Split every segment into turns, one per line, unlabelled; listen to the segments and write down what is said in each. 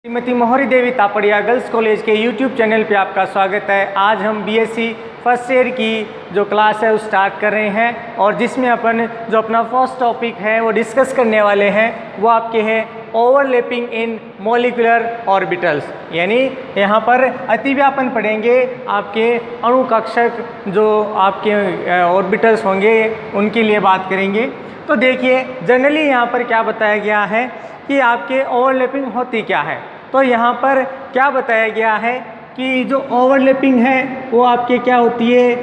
श्रीमती मोहरी देवी Tapadia girls college के YouTube channel पे आपका स्वागत है। आज हम BSc फर्स्ट ईयर की जो क्लास है वो स्टार्ट कर रहे हैं और जिसमें अपन जो अपना फर्स्ट टॉपिक है वो डिस्कस करने वाले हैं वो आपके हैं ओवरलैपिंग इन मॉलिक्यूलर ऑर्बिटल्स। यानी यहाँ पर अतिव्यापन पढ़ेंगे आपके अणु कक्षक जो आपके ऑर्बिटल्स होंगे उनके लिए बात करेंगे। तो देखिए जनरली यहाँ पर क्या बताया गया है कि आपके ओवरलैपिंग होती क्या है। तो यहाँ पर क्या बताया गया है कि जो ओवरलैपिंग है वो आपके क्या होती है,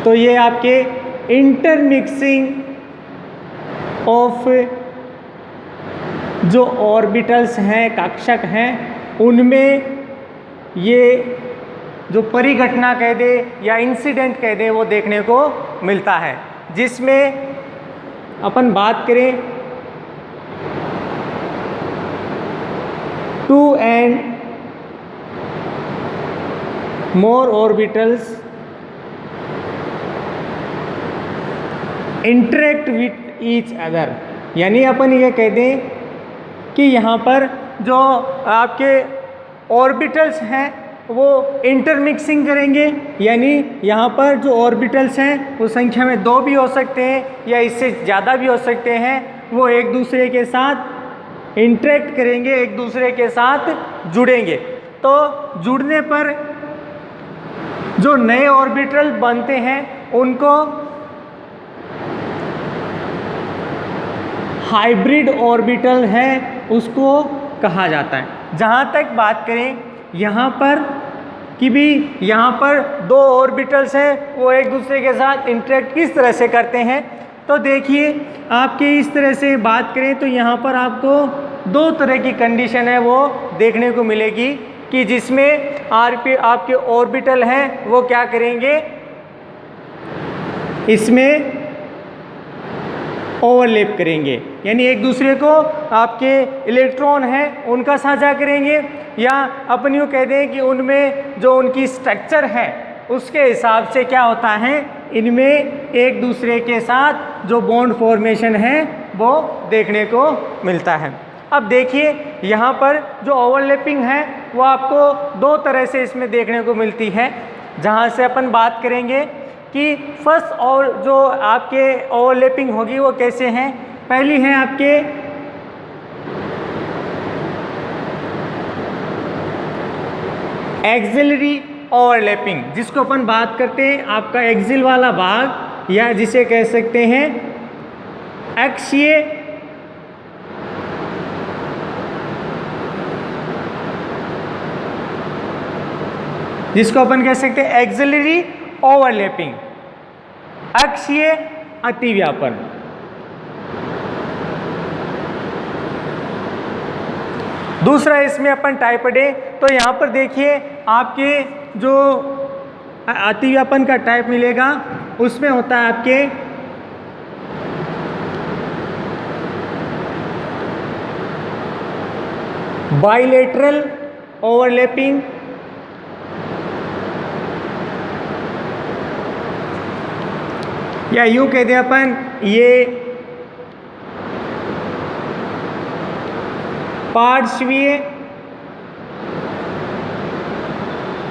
तो ये आपके इंटरमिक्सिंग ऑफ जो ऑर्बिटल्स हैं कक्षक हैं उनमें ये जो परिघटना कह दे या इंसिडेंट कह दे वो देखने को मिलता है। जिसमें अपन बात करें 2 and more orbitals interact with each other। यानी अपन ये कह दें कि यहाँ पर जो आपके ऑर्बिटल्स हैं वो इंटरमिक्सिंग करेंगे। यानी यहाँ पर जो ऑर्बिटल्स हैं वो संख्या में 2 भी हो सकते हैं या इससे ज़्यादा भी हो सकते हैं। वो एक दूसरे के साथ इंटरेक्ट करेंगे, एक दूसरे के साथ जुड़ेंगे। तो जुड़ने पर जो नए ऑर्बिटल बनते हैं उनको हाइब्रिड ऑर्बिटल है उसको कहा जाता है। जहाँ तक बात करें यहाँ पर कि भी यहाँ पर 2 ऑर्बिटल्स हैं वो एक दूसरे के साथ इंटरेक्ट किस तरह से करते हैं, तो देखिए आपके इस तरह से बात करें तो यहाँ पर आपको 2 तरह की कंडीशन है वो देखने को मिलेगी कि जिसमें आपके ऑर्बिटल हैं वो क्या करेंगे, इसमें ओवरलैप करेंगे। यानी एक दूसरे को आपके इलेक्ट्रॉन हैं उनका साझा करेंगे या अपन यूँ कह दें कि उनमें जो उनकी स्ट्रक्चर है उसके हिसाब से क्या होता है, इनमें एक दूसरे के साथ जो बॉन्ड फॉर्मेशन है वो देखने को मिलता है। अब देखिए यहाँ पर जो ओवरलैपिंग है वो आपको 2 तरह से इसमें देखने को मिलती है। जहाँ से अपन बात करेंगे कि फर्स्ट और जो आपके ओवरलैपिंग होगी वो कैसे हैं। पहली है आपके एक्सिलरी ओवरलैपिंग, जिसको अपन बात करते हैं आपका एक्सिल वाला भाग या जिसे कह सकते हैं अक्षीय जिसको अपन कह सकते हैं एक्सिलरी ओवरलैपिंग, अक्षीय अतिव्यापन। दूसरा इसमें अपन टाइप पढ़े तो यहाँ पर देखिए आपके जो अतिव्यापन का टाइप मिलेगा उसमें होता है आपके बाइलेटरल ओवरलैपिंग, या यूँ कहते हैं अपन ये पार्श्वीय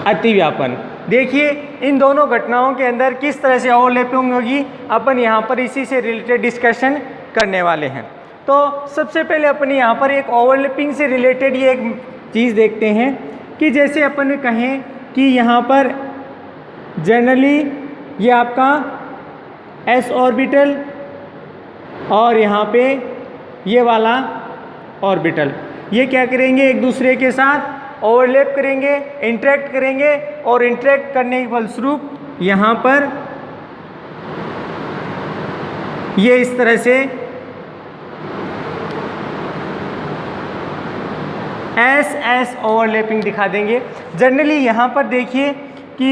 अतिव्यापन। देखिए इन दोनों घटनाओं के अंदर किस तरह से ओवरलैपिंग होगी अपन यहाँ पर इसी से रिलेटेड डिस्कशन करने वाले हैं। तो सबसे पहले अपन यहाँ पर एक ओवरलैपिंग से रिलेटेड ये एक चीज़ देखते हैं कि जैसे अपन कहें कि यहाँ पर जनरली ये आपका s ऑर्बिटल और यहाँ पे ये वाला ऑर्बिटल ये क्या करेंगे, एक दूसरे के साथ ओवरलैप करेंगे, इंटरेक्ट करेंगे और इंटरेक्ट करने के फलस्वरूप यहाँ पर ये इस तरह से S ओवरलैपिंग दिखा देंगे। जनरली यहाँ पर देखिए कि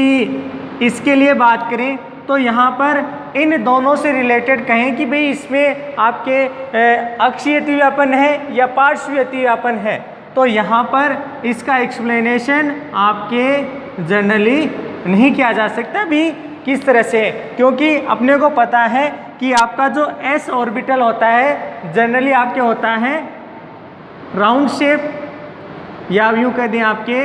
इसके लिए बात करें तो यहाँ पर इन दोनों से रिलेटेड कहें कि भाई इसमें आपके अक्षीय अतिव्यापन है या पार्श्वीय अतिव्यापन है, तो यहाँ पर इसका एक्सप्लेनेशन आपके जनरली नहीं किया जा सकता भी किस तरह से, क्योंकि अपने को पता है कि आपका जो s ऑर्बिटल होता है जनरली आपके होता है राउंड शेप या यूँ कह दें आपके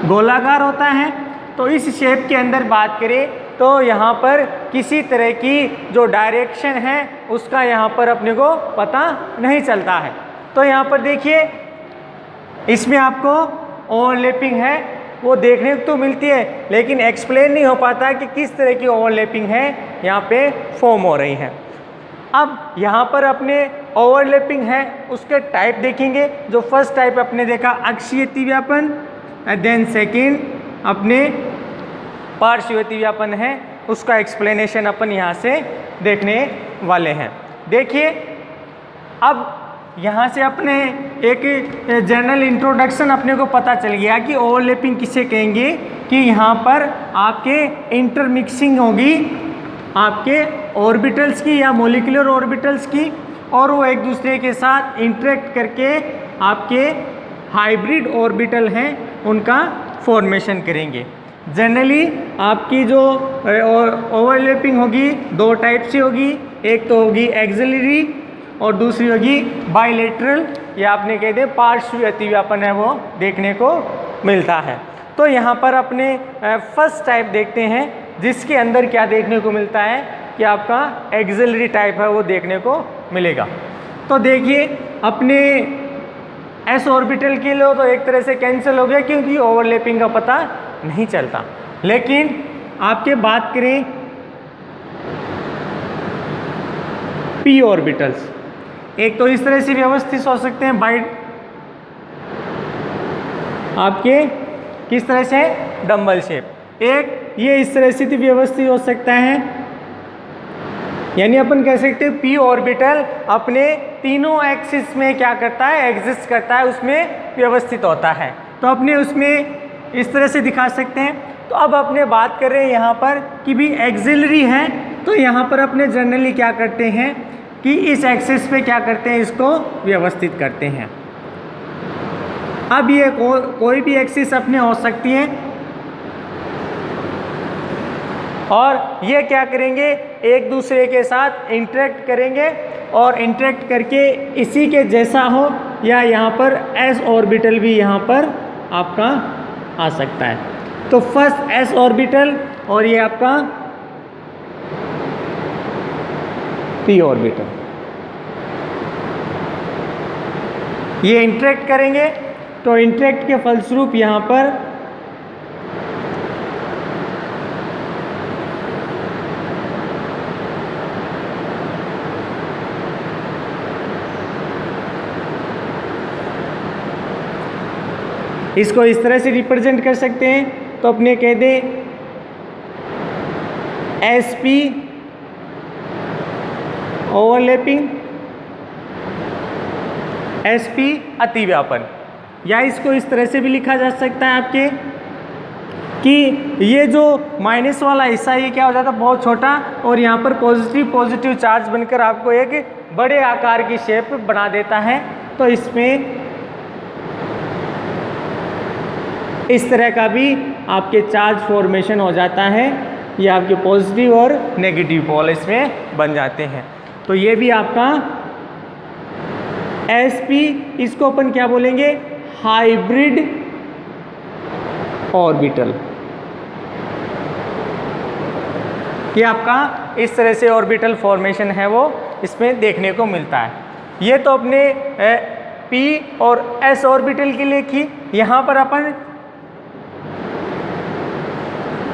गोलाकार होता है। तो इस शेप के अंदर बात करें तो यहाँ पर किसी तरह की जो डायरेक्शन है उसका यहाँ पर अपने को पता नहीं चलता है। तो यहाँ पर देखिए इसमें आपको ओवरलैपिंग है वो देखने को तो मिलती है, लेकिन एक्सप्लेन नहीं हो पाता कि किस तरह की ओवरलैपिंग है यहाँ पे फॉर्म हो रही है। अब यहाँ पर अपने ओवरलैपिंग है उसके टाइप देखेंगे। जो फर्स्ट टाइप अपने देखा अक्षीय अतिव्यापन, देन सेकेंड अपने पार्श्व अतिव्यापन है, उसका एक्सप्लेनेशन अपन यहाँ से देखने वाले हैं। देखिए अब यहाँ से अपने एक जनरल इंट्रोडक्शन अपने को पता चल गया कि ओवरलैपिंग किसे कहेंगे, कि यहाँ पर आपके इंटरमिक्सिंग होगी आपके ऑर्बिटल्स की या मॉलिक्यूलर ऑर्बिटल्स की, और वो एक दूसरे के साथ इंटरेक्ट करके आपके हाइब्रिड ऑर्बिटल हैं उनका फॉर्मेशन करेंगे। जनरली आपकी जो ओवरलैपिंग होगी दो टाइप से होगी, एक तो होगी एक्सिलरी और दूसरी होगी बाइलेटरल या आपने कह दें पार्श्व अतिव्यापन है वो देखने को मिलता है। तो यहाँ पर अपने फर्स्ट टाइप देखते हैं जिसके अंदर क्या देखने को मिलता है कि आपका एक्सिलरी टाइप है वो देखने को मिलेगा। तो देखिए अपने एस ऑर्बिटल के लिए तो एक तरह से कैंसिल हो गया क्योंकि ओवरलैपिंग का पता नहीं चलता। लेकिन आपके बात करें पी ऑर्बिटल्स, एक तो इस तरह से व्यवस्थित हो सकते हैं बाई आपके किस तरह से डंबल शेप, एक ये इस तरह से व्यवस्थित हो सकता है, यानी अपन कह सकते हैं पी ऑर्बिटल अपने तीनों एक्सिस में क्या करता है एग्जिस्ट करता है, उसमें व्यवस्थित होता है। तो अपने उसमें इस तरह से दिखा सकते हैं। तो अब अपने बात कर रहे हैं यहाँ पर कि भी एक्सिलरी है, तो यहाँ पर अपने जनरली क्या करते हैं कि इस एक्सिस पे क्या करते हैं इसको व्यवस्थित करते हैं। अब ये कोई भी एक्सिस अपने हो सकती है और ये क्या करेंगे एक दूसरे के साथ इंटरेक्ट करेंगे और इंटरेक्ट करके इसी के जैसा हो, या यहाँ पर एस ऑर्बिटल भी यहाँ पर आपका आ सकता है। तो फर्स्ट एस ऑर्बिटल और ये आपका पी ऑर्बिटल, ये इंटरेक्ट करेंगे। तो इंटरेक्ट के फलस्वरूप यहाँ पर इसको इस तरह से रिप्रेजेंट कर सकते हैं। तो अपने कह दें S P overlapping, S P अतिव्यापन, या इसको इस तरह से भी लिखा जा सकता है आपके कि ये जो माइनस वाला हिस्सा ये क्या हो जाता है बहुत छोटा, और यहाँ पर पॉजिटिव चार्ज बनकर आपको एक बड़े आकार की शेप बना देता है। तो इसमें इस तरह का भी आपके चार्ज फॉर्मेशन हो जाता है, ये आपके पॉजिटिव और नेगेटिव पोल इसमें बन जाते हैं। तो ये भी आपका एसपी, इसको अपन क्या बोलेंगे हाइब्रिड ऑर्बिटल। ये आपका इस तरह से ऑर्बिटल फॉर्मेशन है वो इसमें देखने को मिलता है। ये तो अपने पी और एस ऑर्बिटल के लिए की। यहाँ पर अपन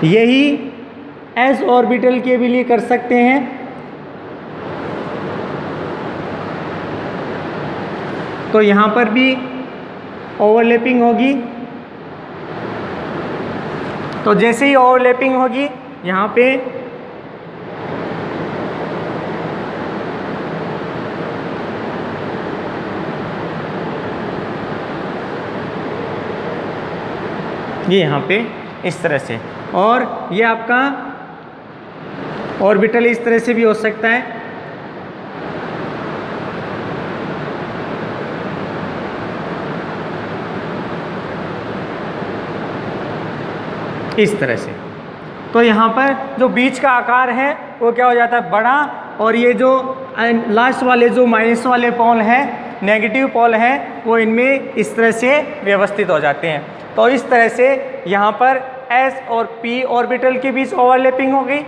यही एस ऑर्बिटल के भी लिए कर सकते हैं। तो यहाँ पर भी ओवरलैपिंग होगी। तो जैसे ही ओवरलैपिंग होगी यहाँ पे ये यहाँ पे इस तरह से, और ये आपका ऑर्बिटल इस तरह से भी हो सकता है। इस तरह से। तो यहाँ पर जो बीच का आकार है वो क्या हो जाता है बड़ा, और ये जो लास्ट वाले जो माइनस वाले पोल हैं नेगेटिव पोल हैं वो इनमें इस तरह से व्यवस्थित हो जाते हैं। तो इस तरह से यहाँ पर s और p ऑर्बिटल के बीच ओवरलैपिंग हो गई,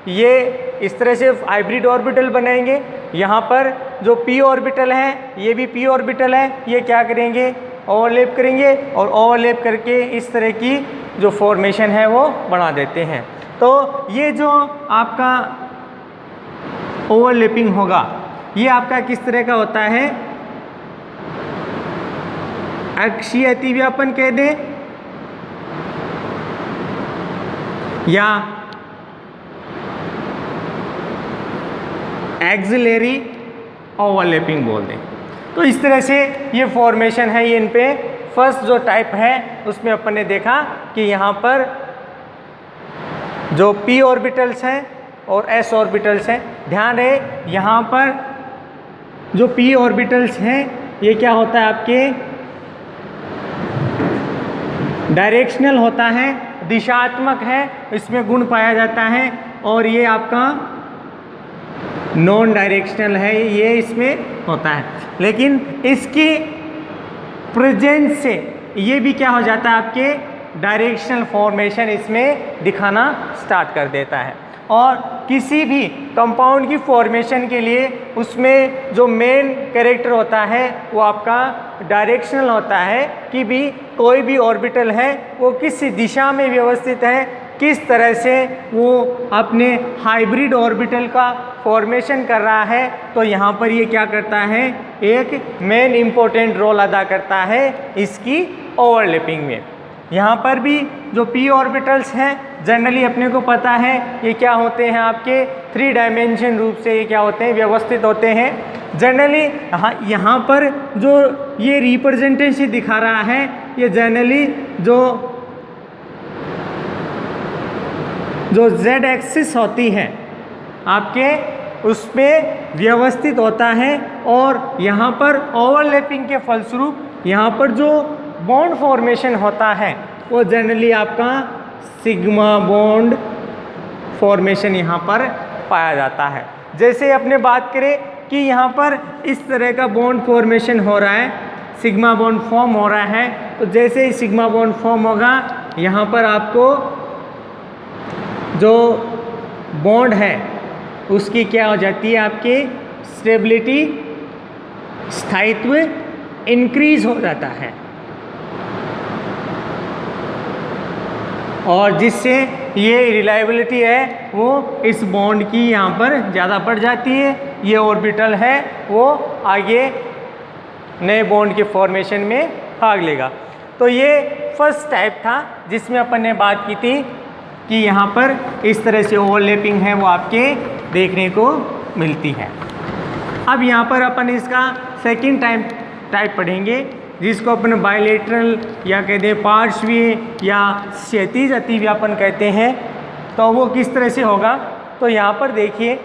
ये इस तरह से हाइब्रिड ऑर्बिटल बनाएंगे। यहाँ पर जो p ऑर्बिटल है ये भी p ऑर्बिटल है, ये क्या करेंगे, ओवरलैप करेंगे और ओवरलैप करके इस तरह की जो फॉर्मेशन है वो बना देते हैं। तो ये जो आपका ओवरलैपिंग होगा ये आपका किस तरह का होता है, अक्षीय अतिव्यापन कह दें या एक्सिलरी ओवरलैपिंग बोल दें। तो इस तरह से ये फॉर्मेशन है, ये इन पे फर्स्ट जो टाइप है उसमें अपन ने देखा कि यहाँ पर जो p ऑर्बिटल्स हैं और s ऑर्बिटल्स हैं, ध्यान रहे यहाँ पर जो p ऑर्बिटल्स हैं ये क्या होता है, आपके डायरेक्शनल होता है, दिशात्मक है, इसमें गुण पाया जाता है। और ये आपका नॉन डायरेक्शनल है, ये इसमें होता है। लेकिन इसकी प्रेजेंस से ये भी क्या हो जाता है, आपके डायरेक्शनल फॉर्मेशन इसमें दिखाना स्टार्ट कर देता है। और किसी भी कंपाउंड की फॉर्मेशन के लिए उसमें जो मेन कैरेक्टर होता है वो आपका डायरेक्शनल होता है कि भी कोई भी ऑर्बिटल है वो किस दिशा में व्यवस्थित है, किस तरह से वो अपने हाइब्रिड ऑर्बिटल का फॉर्मेशन कर रहा है। तो यहाँ पर ये क्या करता है, एक मेन इम्पोर्टेंट रोल अदा करता है इसकी ओवरलैपिंग में। यहाँ पर भी जो p ऑर्बिटल्स हैं जनरली अपने को पता है ये क्या होते हैं, आपके 3 डायमेंशन रूप से ये क्या होते हैं, व्यवस्थित होते हैं। जनरली यहाँ पर जो ये रिप्रेजेंटेशन दिखा रहा है ये जनरली जो z एक्सिस होती है आपके उसमें व्यवस्थित होता है। और यहाँ पर ओवरलैपिंग के फलस्वरूप यहाँ पर जो बॉन्ड फॉर्मेशन होता है वो जनरली आपका सिग्मा बॉन्ड फॉर्मेशन यहाँ पर पाया जाता है। जैसे अपने बात करें कि यहाँ पर इस तरह का बॉन्ड फॉर्मेशन हो रहा है, सिग्मा बॉन्ड फॉर्म हो रहा है, तो जैसे ही सिग्मा बॉन्ड फॉर्म होगा यहाँ पर आपको जो बॉन्ड है उसकी क्या हो जाती है, आपकी स्टेबिलिटी, स्थायित्व इंक्रीज हो जाता है और जिससे ये रिलायबिलिटी है वो इस बॉन्ड की यहाँ पर ज़्यादा बढ़ जाती है। ये ऑर्बिटल है वो आगे नए बॉन्ड के फॉर्मेशन में भाग लेगा। तो ये फर्स्ट टाइप था जिसमें अपन ने बात की थी कि यहाँ पर इस तरह से ओवरलैपिंग है वो आपके देखने को मिलती है। अब यहाँ पर अपन इसका सेकंड टाइप पढ़ेंगे जिसको अपन बायलेटरल या कहते हैं पार्श्वीय या क्षैतिज अतिव्यापन कहते हैं। तो वो किस तरह से होगा, तो यहाँ पर देखिए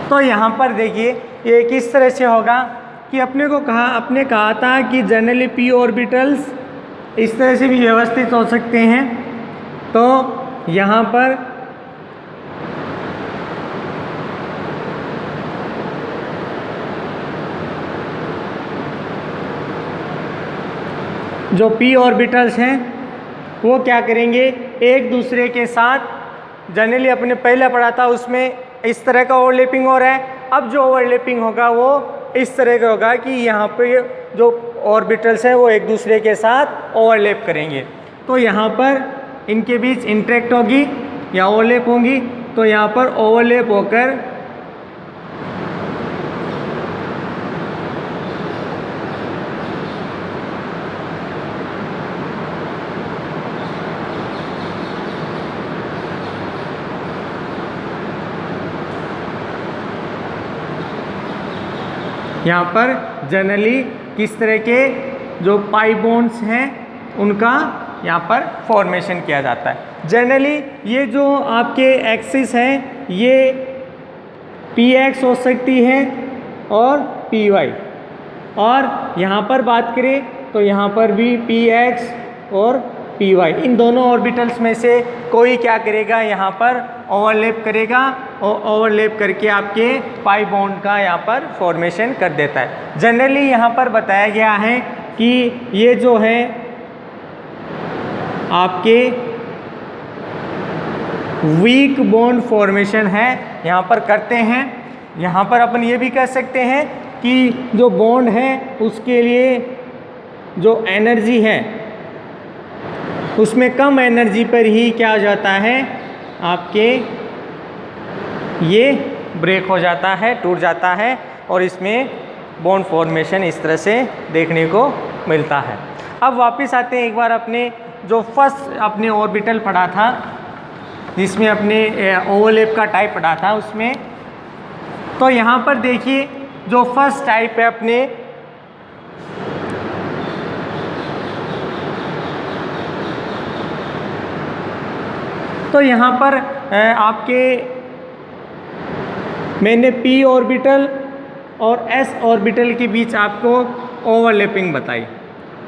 तो यहाँ पर देखिए ये किस तरह से होगा कि अपने कहा था कि जनरली p ऑर्बिटल्स इस तरह से भी व्यवस्थित हो सकते हैं। तो यहाँ पर जो p ऑर्बिटल्स हैं वो क्या करेंगे, एक दूसरे के साथ, जनरली अपने पहले पढ़ा था उसमें इस तरह का ओवरलैपिंग हो रहा है। अब जो ओवरलैपिंग होगा वो इस तरह का होगा कि यहाँ पे जो ऑर्बिटल्स हैं वो एक दूसरे के साथ ओवरलैप करेंगे। तो यहाँ पर इनके बीच इंटरेक्ट होगी या ओवरलैप होंगी। तो यहाँ पर ओवरलैप होकर यहाँ पर जनरली किस तरह के जो पाई बॉन्ड्स हैं उनका यहाँ पर फॉर्मेशन किया जाता है। जनरली ये जो आपके एक्सिस हैं ये px हो सकती है और py, और यहाँ पर बात करें तो यहाँ पर भी px और py, इन दोनों ऑर्बिटल्स में से कोई क्या करेगा, यहाँ पर ओवरलैप करेगा और ओवरलैप करके आपके पाई बॉन्ड का यहाँ पर फॉर्मेशन कर देता है। जनरली यहाँ पर बताया गया है कि ये जो है आपके वीक बॉन्ड फॉर्मेशन है यहाँ पर करते हैं। यहाँ पर अपन ये भी कह सकते हैं कि जो बॉन्ड है उसके लिए जो एनर्जी है उसमें कम एनर्जी पर ही क्या हो जाता है, आपके ये ब्रेक हो जाता है, टूट जाता है और इसमें बॉन्ड फॉर्मेशन इस तरह से देखने को मिलता है। अब वापस आते हैं एक बार अपने जो फर्स्ट अपने ऑर्बिटल पढ़ा था, जिसमें अपने ओवरलैप का टाइप पढ़ा था उसमें। तो यहाँ पर देखिए जो फर्स्ट टाइप है अपने तो यहाँ पर आपके मैंने p ऑर्बिटल और s ऑर्बिटल के बीच आपको ओवरलैपिंग बताई।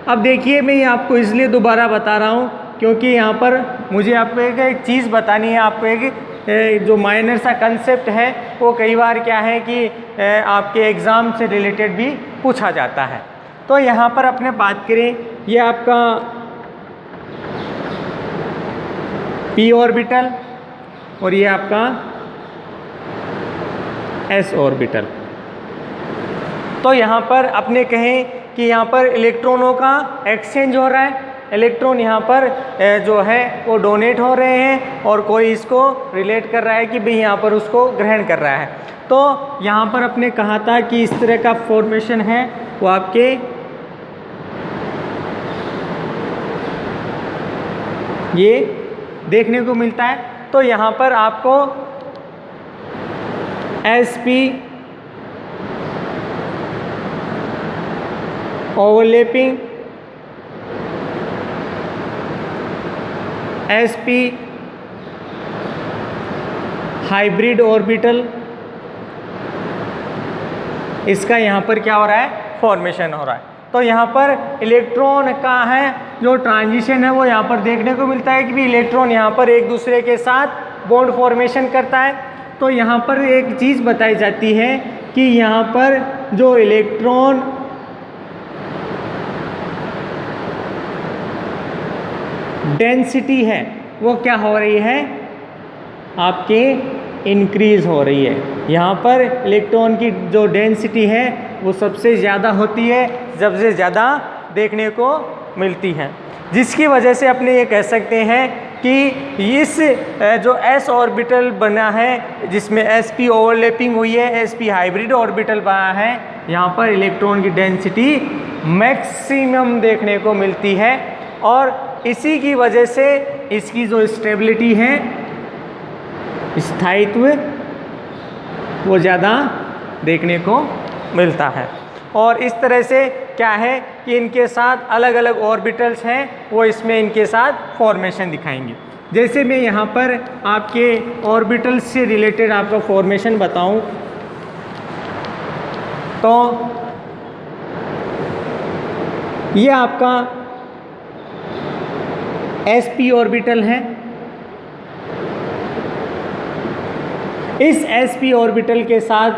अब देखिए मैं ये आपको इसलिए दोबारा बता रहा हूँ क्योंकि यहाँ पर मुझे आपको एक चीज़ बतानी है, आपको एक जो माइनर सा कंसेप्ट है वो कई बार क्या है कि आपके एग्ज़ाम से रिलेटेड भी पूछा जाता है। तो यहाँ पर अपने बात करें, ये आपका p ऑर्बिटल और ये आपका s ऑर्बिटल। तो यहाँ पर अपने कहें कि यहाँ पर इलेक्ट्रॉनों का एक्सचेंज हो रहा है, इलेक्ट्रॉन यहाँ पर जो है वो डोनेट हो रहे हैं और कोई इसको रिलेट कर रहा है कि भाई यहाँ पर उसको ग्रहण कर रहा है। तो यहाँ पर अपने कहा था कि इस तरह का फॉर्मेशन है वो आपके ये देखने को मिलता है। तो यहाँ पर आपको sp overlapping, sp hybrid orbital, इसका यहाँ पर क्या हो रहा है, फॉर्मेशन हो रहा है। तो यहाँ पर इलेक्ट्रॉन का है जो ट्रांजिशन है वो यहाँ पर देखने को मिलता है कि भी इलेक्ट्रॉन यहाँ पर एक दूसरे के साथ बॉन्ड फॉर्मेशन करता है। तो यहाँ पर एक चीज़ बताई जाती है कि यहाँ पर जो इलेक्ट्रॉन डेंसिटी है वो क्या हो रही है, आपके इंक्रीज हो रही है। यहाँ पर इलेक्ट्रॉन की जो डेंसिटी है वो सबसे ज़्यादा होती है, सबसे ज़्यादा देखने को मिलती है, जिसकी वजह से अपने ये कह सकते हैं कि इस जो s ऑर्बिटल बना है जिसमें sp ओवरलैपिंग हुई है, sp हाइब्रिड ऑर्बिटल बना है, यहाँ पर इलेक्ट्रॉन की डेंसिटी मैक्सिमम देखने को मिलती है और इसी की वजह से इसकी जो स्टेबिलिटी है, स्थायित्व, वो ज़्यादा देखने को मिलता है। और इस तरह से क्या है कि इनके साथ अलग अलग ऑर्बिटल्स हैं वो इसमें इनके साथ फॉर्मेशन दिखाएंगे। जैसे मैं यहाँ पर आपके ऑर्बिटल्स से रिलेटेड आपका फॉर्मेशन बताऊँ तो ये आपका sp ऑर्बिटल है। इस sp ऑर्बिटल के साथ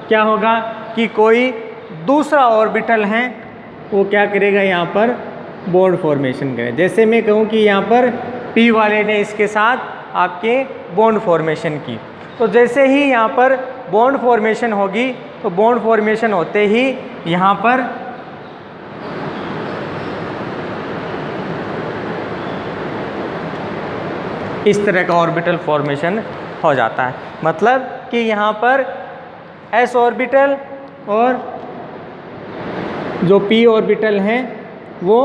क्या होगा कि कोई दूसरा ऑर्बिटल है वो क्या करेगा, यहाँ पर बॉन्ड फॉर्मेशन करेगा। जैसे मैं कहूँ कि यहाँ पर p वाले ने इसके साथ आपके बॉन्ड फॉर्मेशन की, तो जैसे ही यहाँ पर बॉन्ड फॉर्मेशन होगी तो बॉन्ड फॉर्मेशन होते ही यहाँ पर इस तरह का ऑर्बिटल फॉर्मेशन हो जाता है। मतलब कि यहाँ पर s ऑर्बिटल और जो p ऑर्बिटल हैं वो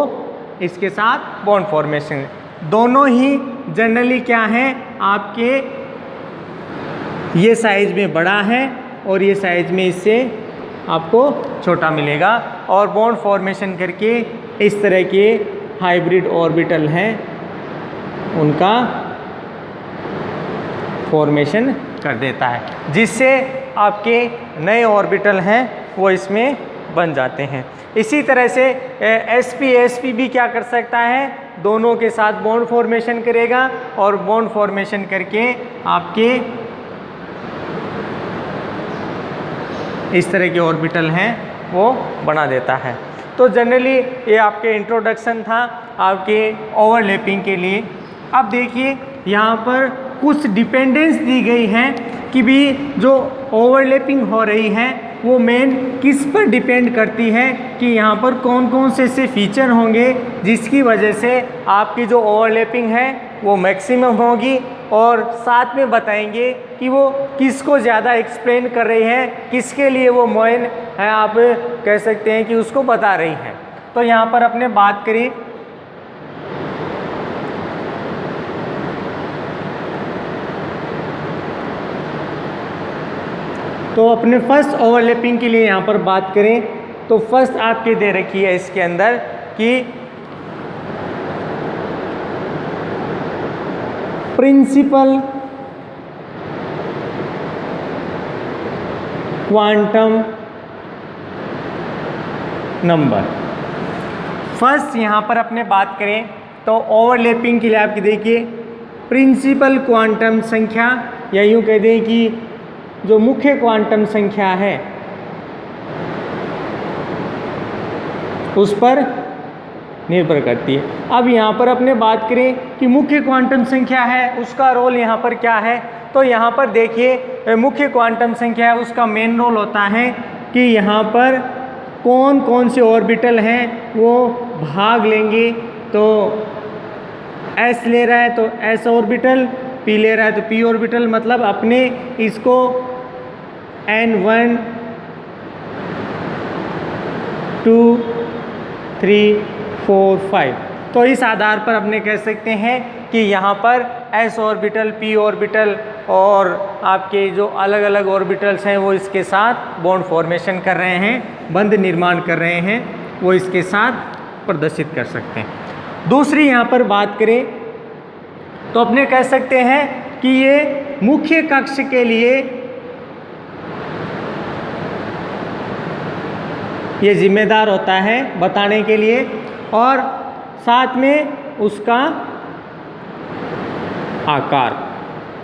इसके साथ बॉन्ड फॉर्मेशन, दोनों ही जनरली क्या हैं, आपके ये साइज में बड़ा है और ये साइज में इससे आपको छोटा मिलेगा और बॉन्ड फॉर्मेशन करके इस तरह के हाइब्रिड ऑर्बिटल हैं उनका फॉर्मेशन कर देता है, जिससे आपके नए ऑर्बिटल हैं वो इसमें बन जाते हैं। इसी तरह से sp भी क्या कर सकता है, दोनों के साथ बॉन्ड फॉर्मेशन करेगा और बॉन्ड फॉर्मेशन करके आपके इस तरह के ऑर्बिटल हैं वो बना देता है। तो जनरली ये आपके इंट्रोडक्शन था आपके ओवरलैपिंग के लिए। अब देखिए यहाँ पर कुछ डिपेंडेंस दी गई है कि भी जो ओवरलैपिंग हो रही है वो मेन किस पर डिपेंड करती है कि यहाँ पर कौन कौन से ऐसे फीचर होंगे जिसकी वजह से आपकी जो ओवरलैपिंग है वो मैक्सिमम होगी, और साथ में बताएंगे कि वो किसको ज़्यादा एक्सप्लेन कर रही है, किसके लिए वो मेन है, आप कह सकते हैं कि उसको बता रही है। तो यहाँ पर अपने बात करें तो अपने फर्स्ट ओवरलैपिंग के लिए यहाँ पर बात करें तो फर्स्ट आपके दे रखी है इसके अंदर कि प्रिंसिपल क्वांटम नंबर। फर्स्ट यहाँ पर अपने बात करें तो ओवरलैपिंग के लिए आपकी देखिए प्रिंसिपल क्वांटम संख्या, या यूँ कह दें कि जो मुख्य क्वांटम संख्या है उस पर निर्भर करती है। अब यहाँ पर अपने बात करें कि मुख्य क्वांटम संख्या है उसका रोल यहाँ पर क्या है, तो यहाँ पर देखिए मुख्य क्वांटम संख्या है उसका मेन रोल होता है कि यहाँ पर कौन कौन से ऑर्बिटल हैं वो भाग लेंगे। तो s ले रहा है तो s ऑर्बिटल, p ले रहा है तो p ऑर्बिटल, मतलब अपने इसको n1 2 3 4 5, तो इस आधार पर अपने कह सकते हैं कि यहाँ पर s ऑर्बिटल, p ऑर्बिटल और आपके जो अलग अलग ऑर्बिटल्स हैं वो इसके साथ बॉन्ड फॉर्मेशन कर रहे हैं, बंध निर्माण कर रहे हैं, वो इसके साथ प्रदर्शित कर सकते हैं। दूसरी यहाँ पर बात करें तो अपने कह सकते हैं कि ये मुख्य कक्ष के लिए ये जिम्मेदार होता है बताने के लिए, और साथ में उसका आकार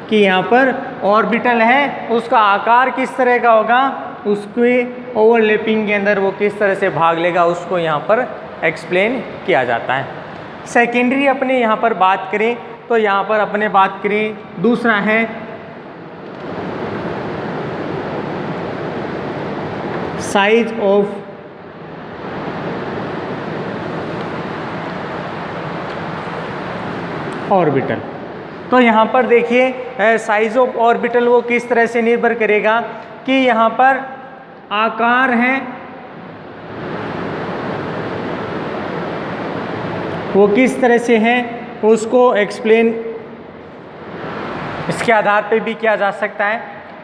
कि यहाँ पर ऑर्बिटल है उसका आकार किस तरह का होगा, उसके ओवरलैपिंग के अंदर वो किस तरह से भाग लेगा, उसको यहाँ पर एक्सप्लेन किया जाता है। सेकेंडरी अपने यहाँ पर बात करें तो यहाँ पर अपने बात करें दूसरा है साइज ऑफ ऑर्बिटल। तो यहाँ पर देखिए साइज ऑफ ऑर्बिटल वो किस तरह से निर्भर करेगा कि यहाँ पर आकार है वो किस तरह से है उसको एक्सप्लेन इसके आधार पे भी किया जा सकता है।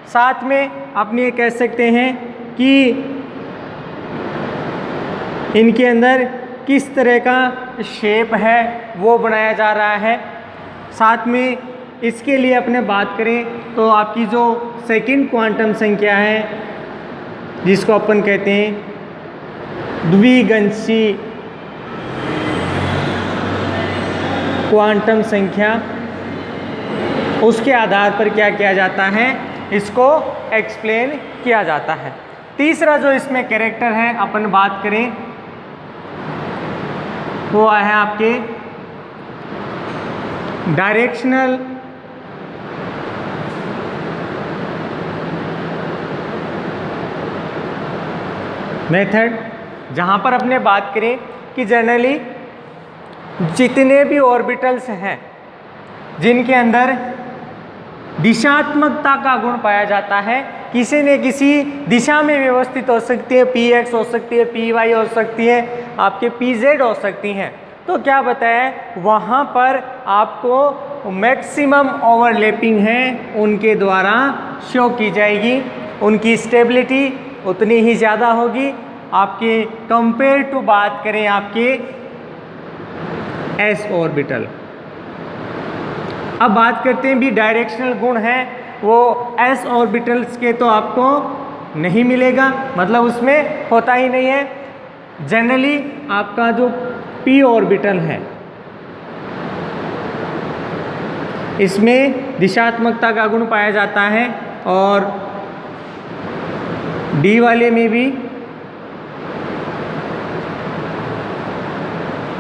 साथ में अपने ये कह सकते हैं कि इनके अंदर किस तरह का शेप है वो बनाया जा रहा है। साथ में इसके लिए अपने बात करें तो आपकी जो सेकंड क्वांटम संख्या है जिसको अपन कहते हैं द्विगंशी क्वांटम संख्या, उसके आधार पर क्या किया जाता है, इसको एक्सप्लेन किया जाता है। तीसरा जो इसमें कैरेक्टर है अपन बात करें वो है आपके डायरेक्शनल मेथड, जहाँ पर अपने बात करें कि जनरली जितने भी ऑर्बिटल्स हैं जिनके अंदर दिशात्मकता का गुण पाया जाता है, किसी न किसी दिशा में व्यवस्थित हो सकती है, px हो सकती है, py हो सकती है, आपके pz हो सकती हैं, तो क्या बताया वहाँ पर आपको मैक्सिमम ओवरलैपिंग है उनके द्वारा शो की जाएगी, उनकी स्टेबिलिटी उतनी ही ज़्यादा होगी आपके कंपेयर टू बात करें आपके s ऑर्बिटल। अब बात करते हैं भी डायरेक्शनल गुण हैं वो s ऑर्बिटल्स के, तो आपको नहीं मिलेगा, मतलब उसमें होता ही नहीं है। जनरली आपका जो p ऑर्बिटल है इसमें दिशात्मकता का गुण पाया जाता है और d वाले में भी।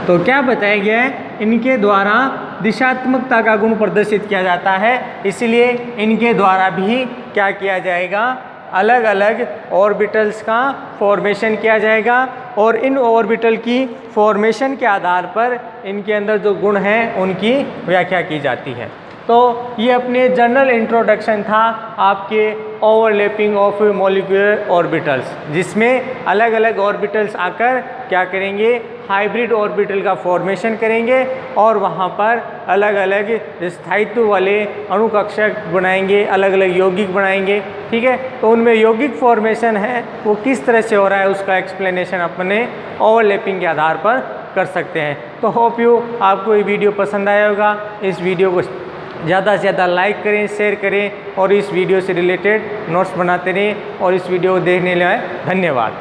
तो क्या बताया गया है, इनके द्वारा दिशात्मकता का गुण प्रदर्शित किया जाता है, इसलिए इनके द्वारा भी क्या किया जाएगा, अलग अलग ऑर्बिटल्स का फॉर्मेशन किया जाएगा और इन ऑर्बिटल की फॉर्मेशन के आधार पर इनके अंदर जो गुण हैं उनकी व्याख्या की जाती है। तो ये अपने जनरल इंट्रोडक्शन था आपके ओवरलैपिंग ऑफ मॉलिक्यूलर ऑर्बिटल्स, जिसमें अलग अलग ऑर्बिटल्स आकर क्या करेंगे, हाइब्रिड ऑर्बिटल का फॉर्मेशन करेंगे और वहाँ पर अलग अलग स्थायित्व वाले अणुकक्षक बनाएंगे, अलग अलग यौगिक बनाएंगे। ठीक है, तो उनमें यौगिक फॉर्मेशन है वो किस तरह से हो रहा है उसका एक्सप्लेनेशन अपने ओवरलैपिंग के आधार पर कर सकते हैं। तो होप यू आपको ये वीडियो पसंद आया होगा। इस वीडियो को ज़्यादा से ज़्यादा लाइक करें, शेयर करें और इस वीडियो से रिलेटेड नोट्स बनाते रहें और इस वीडियो को देखने के लिए धन्यवाद।